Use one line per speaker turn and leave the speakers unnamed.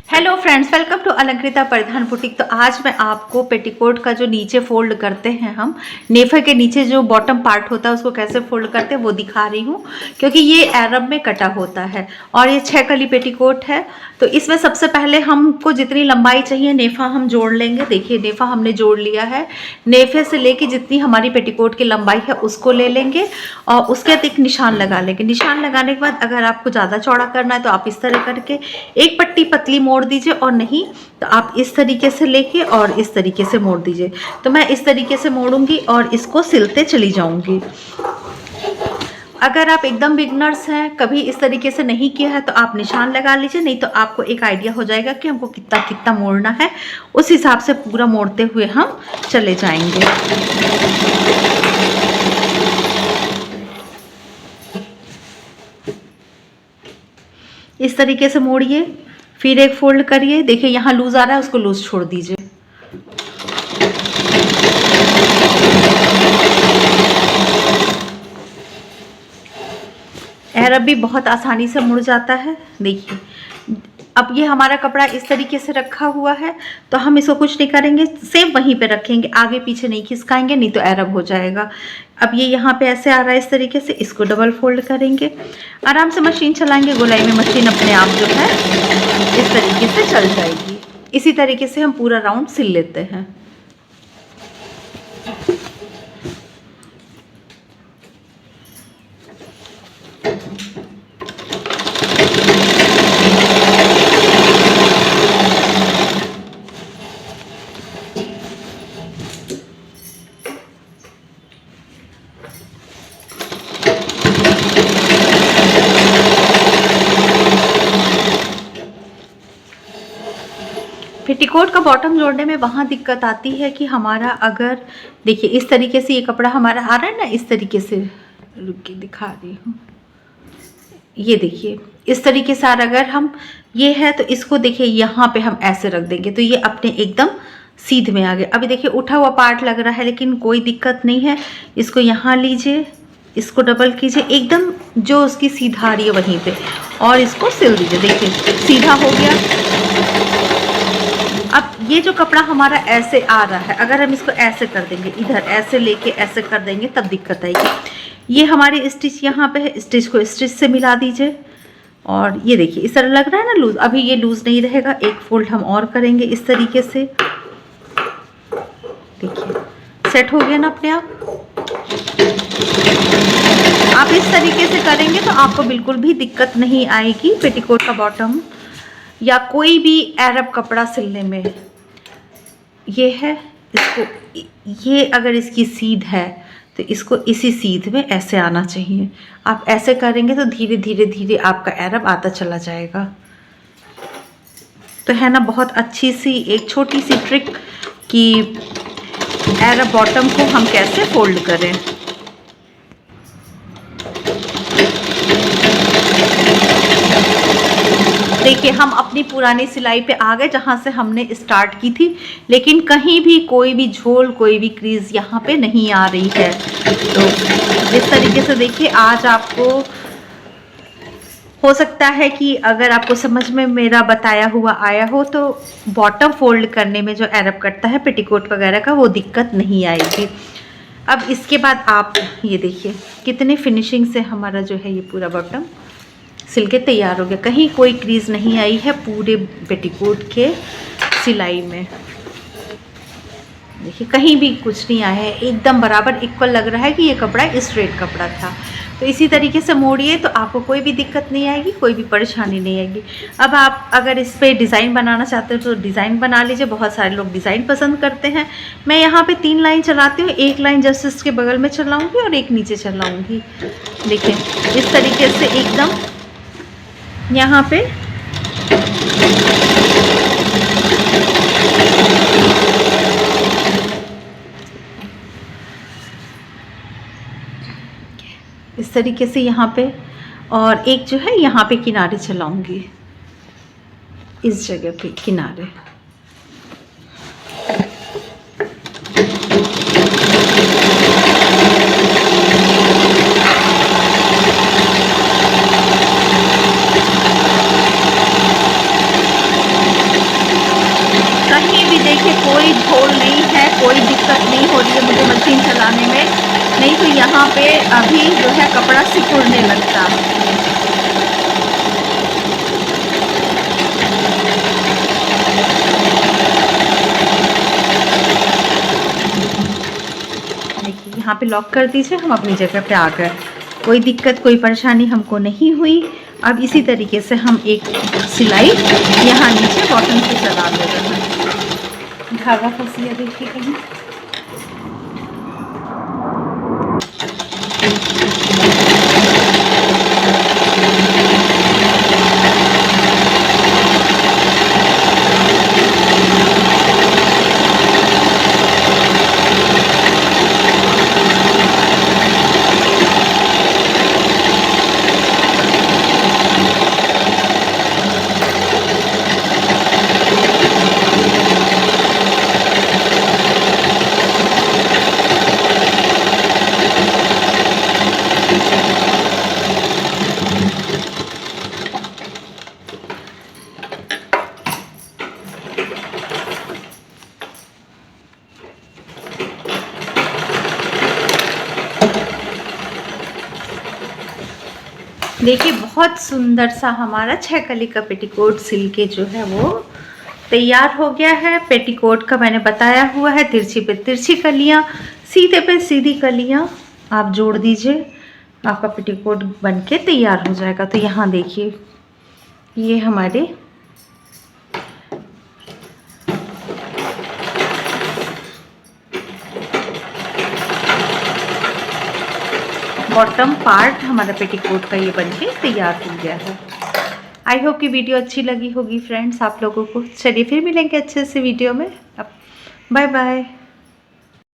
Hello friends, welcome to Alankrita Paridhan boutique. तो आज मैं आपको पेटीकोट का जो नीचे फोल्ड करते हैं हम नेफे के नीचे जो बॉटम पार्ट होता है उसको कैसे फोल्ड करते हैं वो दिखा रही हूँ, क्योंकि ये अरब में कटा होता है और ये 6 कली पेटीकोट है। तो इसमें सबसे पहले हमको जितनी लंबाई चाहिए नेफा हम जोड़ लेंगे। देखिए नेफा हमने जोड़ लिया है। नेफे से लेके जितनी हमारी पेटीकोट की लंबाई है उसको ले लेंगे और उसके बाद एक निशान लगा लेंगे। निशान लगाने के बाद अगर आपको ज़्यादा चौड़ा करना है तो आप इस तरह करके एक पट्टी पतली मोड़ दीजिए, और नहीं तो आप इस तरीके से लेके और इस तरीके से मोड़ दीजिए। तो मैं इस तरीके से मोड़ूंगी और इसको सिलते चली जाऊंगी। अगर आप एकदम बिगनर्स हैं, कभी इस तरीके से नहीं किया है, तो आप निशान लगा लीजिए, नहीं तो आपको एक आइडिया हो जाएगा कि हमको कितना कितना मोड़ना है। उस हिसाब से पूरा मोड़ते हुए हम चले जाएंगे। इस तरीके से मोड़िए, फिर एक फोल्ड करिए। देखिए यहाँ लूज आ रहा है, उसको लूज छोड़ दीजिए। अरब भी बहुत आसानी से मुड़ जाता है। देखिए अब ये हमारा कपड़ा इस तरीके से रखा हुआ है, तो हम इसको कुछ नहीं करेंगे, सेम वहीं पे रखेंगे, आगे पीछे नहीं खिसकाएंगे, नहीं तो अरब हो जाएगा। अब ये यहाँ पे ऐसे आ रहा है इस तरीके से, इसको डबल फोल्ड करेंगे, आराम से मशीन चलाएंगे, गोलाई में मशीन अपने आप जो है इस तरीके से चल जाएगी। इसी तरीके से हम पूरा राउंड सिल लेते हैं। पेटीकोट का बॉटम जोड़ने में वहाँ दिक्कत आती है कि हमारा अगर देखिए इस तरीके से ये कपड़ा हमारा आ रहा है ना, इस तरीके से, रुक के दिखा रही हूँ, ये देखिए इस तरीके से अगर हम ये है तो इसको देखिए यहाँ पे हम ऐसे रख देंगे तो ये अपने एकदम सीध में आ गए। अभी देखिए उठा हुआ पार्ट लग रहा है, लेकिन कोई दिक्कत नहीं है। इसको यहाँ लीजिए, इसको डबल कीजिए, एकदम जो उसकी सीधा आ रही है वहीं पे, और इसको सिल दीजिए। देखिए सीधा हो गया। अब ये जो कपड़ा हमारा ऐसे आ रहा है, अगर हम इसको ऐसे कर देंगे, इधर ऐसे लेके ऐसे कर देंगे, तब दिक्कत आएगी। ये हमारी स्टिच यहाँ पे है, स्टिच को स्टिच से मिला दीजिए, और ये देखिए इस तरह लग रहा है ना लूज। अभी ये लूज नहीं रहेगा, एक फोल्ड हम और करेंगे इस तरीके से। देखिए सेट हो गया ना अपने आप इस तरीके से करेंगे तो आपको बिल्कुल भी दिक्कत नहीं आएगी पेटीकोट का बॉटम या कोई भी अरब कपड़ा सिलने में। ये है, इसको ये अगर इसकी सीध है तो इसको इसी सीध में ऐसे आना चाहिए। आप ऐसे करेंगे तो धीरे धीरे धीरे आपका अरब आता चला जाएगा। तो है ना बहुत अच्छी सी एक छोटी सी ट्रिक कि अरब बॉटम को हम कैसे फोल्ड करें। देखिए हम अपनी पुरानी सिलाई पे आ गए जहाँ से हमने स्टार्ट की थी, लेकिन कहीं भी कोई भी झोल कोई भी क्रीज यहाँ पे नहीं आ रही है। तो इस तरीके से देखिए आज आपको हो सकता है कि अगर आपको समझ में मेरा बताया हुआ आया हो तो बॉटम फोल्ड करने में जो अरब कटता है पेटीकोट वगैरह का वो दिक्कत नहीं आएगी। अब इसके बाद आप ये देखिए कितने फिनिशिंग से हमारा जो है ये पूरा बॉटम सिल के तैयार हो गया। कहीं कोई क्रीज नहीं आई है पूरे पेटीकोट के सिलाई में। देखिए कहीं भी कुछ नहीं आया है, एकदम बराबर इक्वल लग रहा है कि ये कपड़ा स्ट्रेट कपड़ा था। तो इसी तरीके से मोड़िए तो आपको कोई भी दिक्कत नहीं आएगी, कोई भी परेशानी नहीं आएगी। अब आप अगर इस पर डिज़ाइन बनाना चाहते हो तो डिज़ाइन बना लीजिए। बहुत सारे लोग डिज़ाइन पसंद करते हैं। मैं यहाँ पे 3 लाइन चलाती हूँ, एक लाइन जस्ट इसके बगल में चलाऊँगी और एक नीचे चलाऊँगी। देखिए इस तरीके से एकदम यहाँ पे इस तरीके से यहाँ पे, और एक जो है यहाँ पे किनारे चलाऊंगी, इस जगह पे किनारे। देखिए कोई झोल नहीं है, कोई दिक्कत नहीं हो रही है मुझे मशीन चलाने में, नहीं तो यहाँ पे अभी जो है कपड़ा सिकुड़ने लगता। देखिए यहाँ पे लॉक कर दीजिए, हम अपनी जगह पे आ गए, कोई दिक्कत कोई परेशानी हमको नहीं हुई। अब इसी तरीके से हम एक सिलाई यहाँ नीचे बॉटम से चला दे रहे हैं। धागा फंस गया देखिए कहीं। देखिए बहुत सुंदर सा हमारा 6 कली का पेटीकोट सिल के जो है वो तैयार हो गया है। पेटीकोट का मैंने बताया हुआ है, तिरछी पे तिरछी कलियाँ, सीधे पे सीधी कलियाँ आप जोड़ दीजिए, आपका पेटीकोट बनके तैयार हो जाएगा। तो यहाँ देखिए ये हमारे बॉटम पार्ट हमारा पेटीकोट का ये बनके तैयार हो गया है। आई होप कि वीडियो अच्छी लगी होगी फ्रेंड्स आप लोगों को। चलिए फिर मिलेंगे अच्छे से वीडियो में। अब बाय बाय।